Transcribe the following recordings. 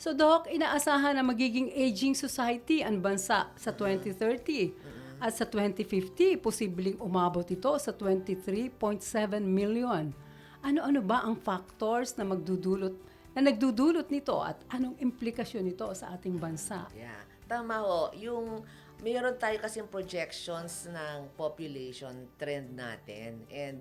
So, Doc, inaasahan na magiging aging society ang bansa sa 2030. At sa 2050, posibleng umabot ito sa 23.7 million. Ano-ano ba ang factors na nagdudulot nito at anong implikasyon nito sa ating bansa? Yeah. Tama ho. Mayroon tayo kasing projections ng population trend natin. And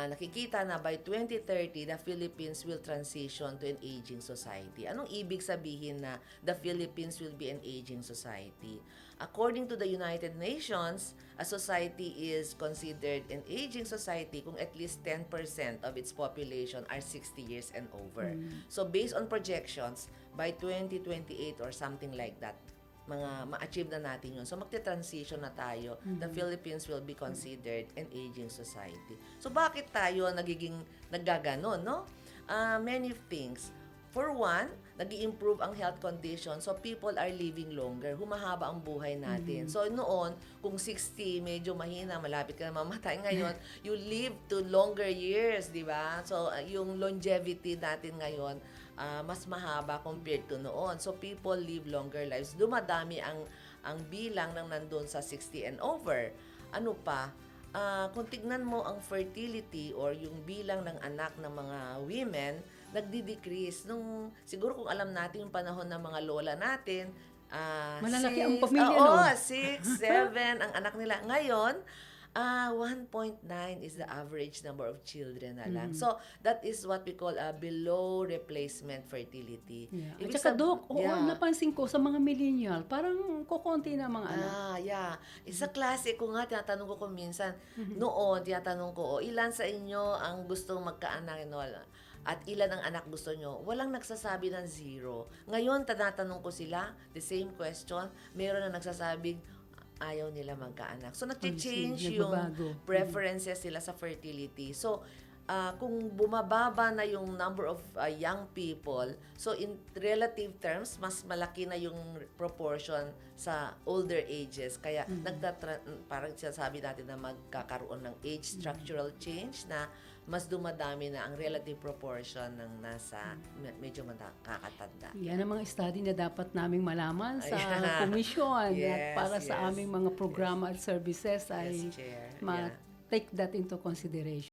nakikita na by 2030, the Philippines will transition to an aging society. Anong ibig sabihin na the Philippines will be an aging society? According to the United Nations, a society is considered an aging society kung at least 10% of its population are 60 years and over. So based on projections, by 2028 or something like that, ma-achieve na natin yun. So, magte-transition na tayo. The Philippines will be considered an aging society. So, bakit tayo naggaganon, no? Many things. For one, nag-i-improve ang health condition. So, people are living longer. Humahaba ang buhay natin. So, noon, kung 60, medyo mahina, malapit ka na mamatay. Ngayon, you live to longer years, di ba? So, yung longevity natin ngayon, mas mahaba compared to noon. So, people live longer lives. Dumadami ang bilang ng nandun sa 60 and over. Ano pa? Kung tignan mo ang fertility or yung bilang ng anak ng mga women, nagdi-decrease. Siguro kung alam natin yung panahon ng mga lola natin, Malalaki ang pamilya, no? 6, 7 ang anak nila. Ngayon, 1.9 is the average number of children na lang. So, that is what we call a below replacement fertility. Yeah. At saka, Doc, napansin ko sa mga millennial, parang kukunti na mga anak. Yeah. Isa klase ko nga, tinatanong ko kung minsan, noon, tinatanong ko, ilan sa inyo ang gustong magkaanak? At ilan ang anak gusto nyo? Walang nagsasabi ng 0. Ngayon, tinatanong ko sila, the same question, meron na nagsasabing, ayaw nila magkaanak. So, nag-change yung preferences sila sa fertility. So, kung bumababa na yung number of young people, so in relative terms, mas malaki na yung proportion sa older ages. Kaya, parang sinasabi natin na magkakaroon ng age structural change na mas dumadami na ang relative proportion ng nasa medyo nakakatanda. Yan ang mga study na dapat naming malaman sa komisyon at para sa aming mga programa at services ay take that into consideration.